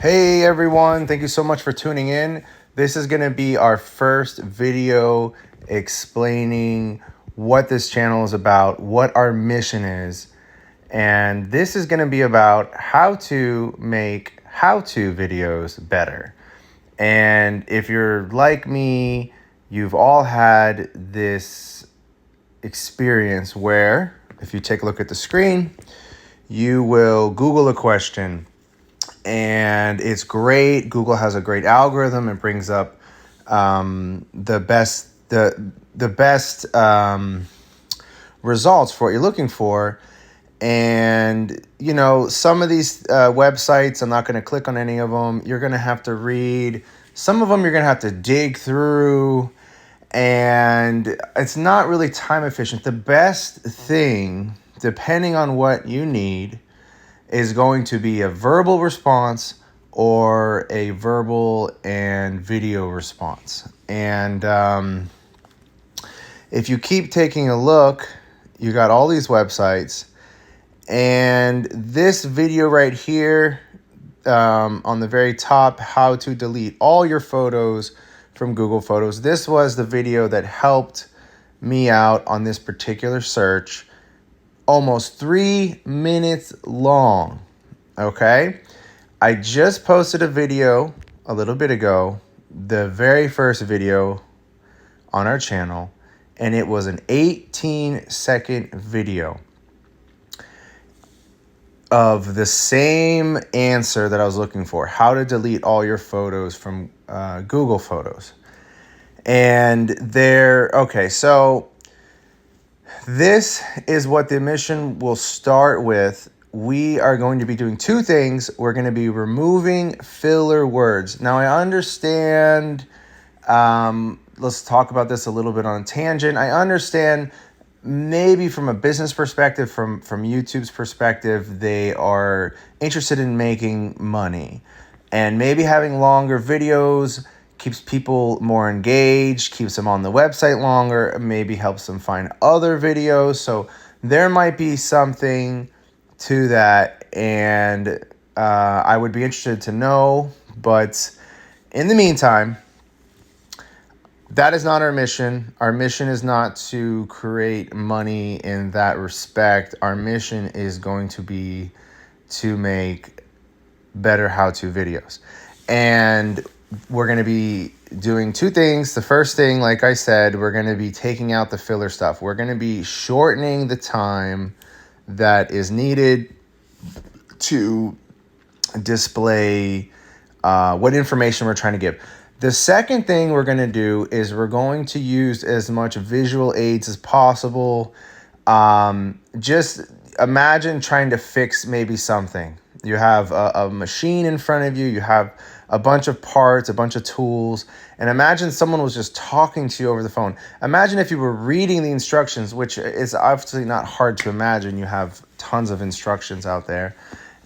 Hey everyone, thank you so much for tuning in. This is going to be our first video explaining what this channel is about, what our mission is. And this is going to be about how to make how-to videos better. And if you're like me, you've all had this experience where, if you take a look at the screen, you will Google a question. And it's great. Google has a great algorithm. It brings up the best results for what you're looking for. And, you know, some of these websites, I'm not going to click on any of them. You're going to have to read. Some of them you're going to have to dig through. And it's not really time efficient. The best thing, depending on what you need, is going to be a verbal response or a verbal and video response. And if you keep taking a look, you got all these websites. And this video right here on the very top, how to delete all your photos from Google Photos. This was the video that helped me out on this particular search. Almost 3 minutes long. Okay, I just posted a video a little bit ago, the very first video on our channel, and it was an 18-second video of the same answer that I was looking for: how to delete all your photos from Google Photos. And so this is what the mission will start with. We are going to be doing two things. We're going to be removing filler words. Now, I understand, let's talk about this a little bit on a tangent. I understand maybe from a business perspective, from YouTube's perspective, they are interested in making money. And maybe having longer videos keeps people more engaged, keeps them on the website longer, maybe helps them find other videos. So there might be something to that, and I would be interested to know. But in the meantime, that is not our mission. Our mission is not to create money in that respect. Our mission is going to be to make better how-to videos. And we're going to be doing two things. The first thing, like I said, we're going to be taking out the filler stuff. We're going to be shortening the time that is needed to display what information we're trying to give. The second thing we're going to do is we're going to use as much visual aids as possible. Just imagine trying to fix maybe something. You have a machine in front of you. You have a bunch of parts, a bunch of tools, and imagine someone was just talking to you over the phone. Imagine if you were reading the instructions, which is obviously not hard to imagine. You have tons of instructions out there.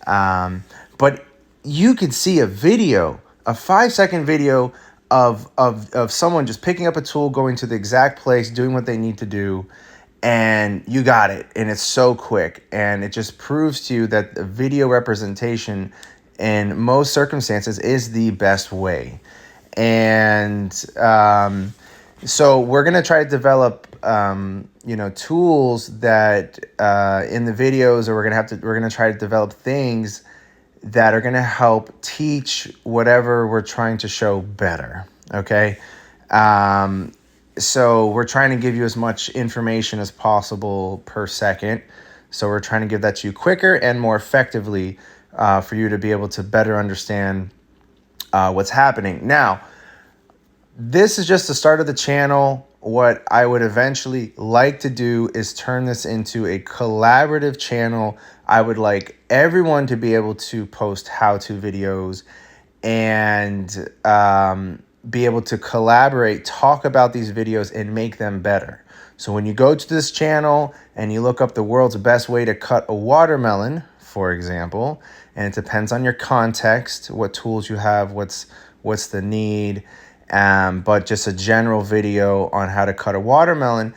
But you could see a video, a 5-second video of someone just picking up a tool, going to the exact place, doing what they need to do, and you got it. And it's so quick. And it just proves to you that the video representation in most circumstances is the best way. And so we're going to try to develop tools that in the videos, or we're going to try to develop things that are going to help teach whatever we're trying to show better. Okay. So we're trying to give you as much information as possible per second. So we're trying to give that to you quicker and more effectively, for you to be able to better understand what's happening. Now, this is just the start of the channel. What I would eventually like to do is turn this into a collaborative channel. I would like everyone to be able to post how-to videos and be able to collaborate, talk about these videos, and make them better. So when you go to this channel and you look up the world's best way to cut a watermelon, for example, and it depends on your context, what tools you have, what's the need, but just a general video on how to cut a watermelon,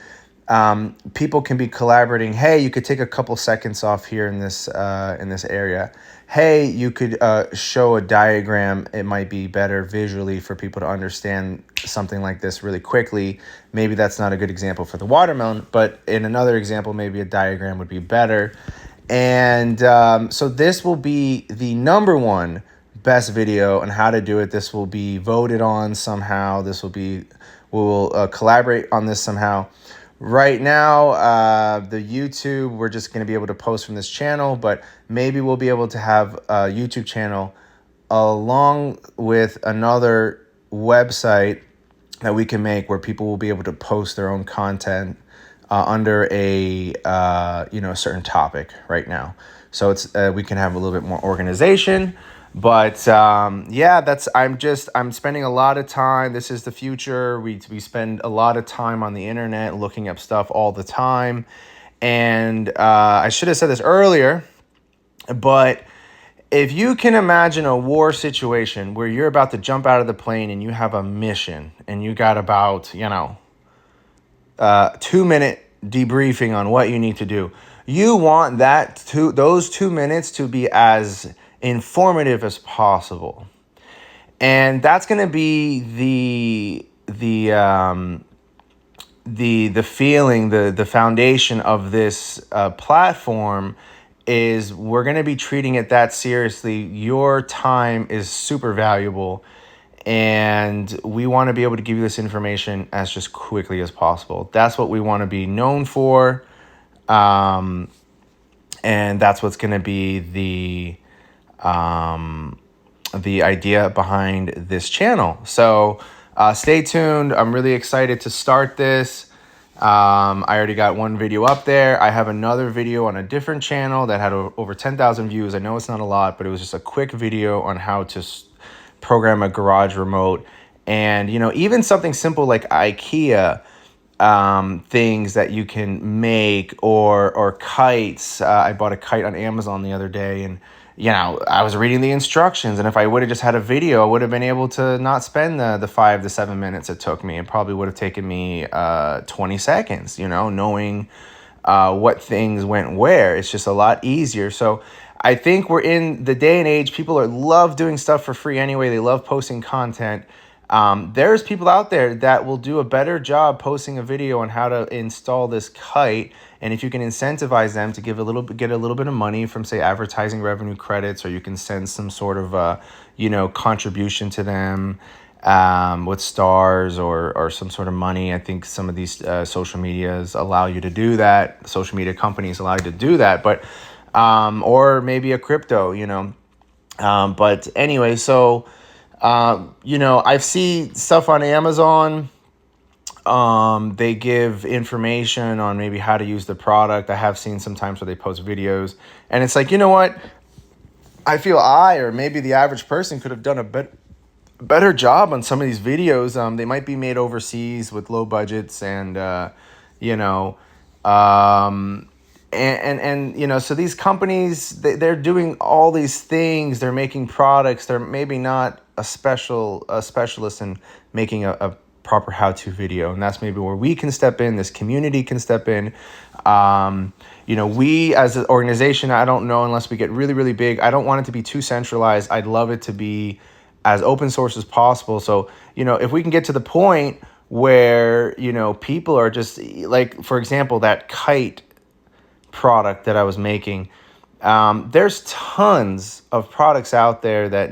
people can be collaborating. Hey, you could take a couple seconds off here in this area. hey, you could show a diagram. It might be better visually for people to understand something like this really quickly. Maybe that's not a good example for the watermelon, but in another example, maybe a diagram would be better. And so this will be the number one best video on how to do it. This will be voted on somehow. We'll collaborate on this somehow. Right now, the YouTube, we're just going to be able to post from this channel, but maybe we'll be able to have a YouTube channel along with another website that we can make where people will be able to post their own content under a certain topic right now. So it's we can have a little bit more organization. But I'm spending a lot of time. This is the future. We spend a lot of time on the internet looking up stuff all the time. And I should have said this earlier, but if you can imagine a war situation where you're about to jump out of the plane and you have a mission and you got about, 2-minute debriefing on what you need to do. You want those 2 minutes to be as informative as possible. And that's going to be the feeling, the foundation of this platform is we're going to be treating it that seriously. Your time is super valuable, and we want to be able to give you this information as just quickly as possible. That's what we want to be known for, and that's what's going to be the idea behind this channel. So stay tuned. I'm really excited to start this. I already got one video up there. I have another video on a different channel that had over 10,000 views. I know it's not a lot, but it was just a quick video on how to program a garage remote. And, even something simple like IKEA, things that you can make, or kites. I bought a kite on Amazon the other day, and I was reading the instructions, and if I would have just had a video, I would have been able to not spend the 5 to 7 minutes it took me. It probably would have taken me 20 seconds, knowing what things went where. It's just a lot easier. So I think we're in the day and age, people love doing stuff for free anyway. They love posting content. There's people out there that will do a better job posting a video on how to install this kite. And if you can incentivize them to get a little bit of money from, say, advertising revenue credits, or you can send some sort of, contribution to them with stars or some sort of money. I think some of these social medias allow you to do that. Social media companies allow you to do that, but or maybe a crypto, but anyway, so. I've seen stuff on Amazon. They give information on maybe how to use the product. I have seen sometimes where they post videos, and it's like, what? I feel or maybe the average person could have done a better job on some of these videos. They might be made overseas with low budgets, and so these companies, they're doing all these things. They're making products. They're maybe not a specialist in making a proper how-to video, and that's maybe where we can step in. This community can step in. We as an organization, I don't know, unless we get really, really big. I don't want it to be too centralized. I'd love it to be as open source as possible. So, if we can get to the point where, people are just like, for example, that kite product that I was making. There's tons of products out there that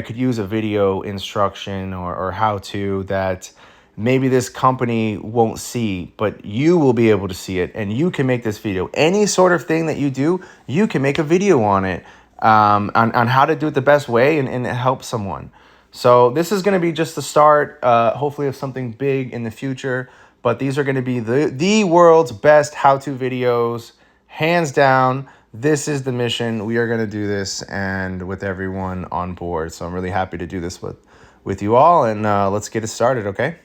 could use a video instruction or how to, that maybe this company won't see, but you will be able to see it, and you can make this video. Any sort of thing that you do, you can make a video on it, on how to do it the best way and help someone. So this is going to be just the start, hopefully, of something big in the future. But these are going to be the world's best how-to videos, hands down. This is the mission. We are going to do this, and with everyone on board. So I'm really happy to do this with you all, and let's get it started, okay?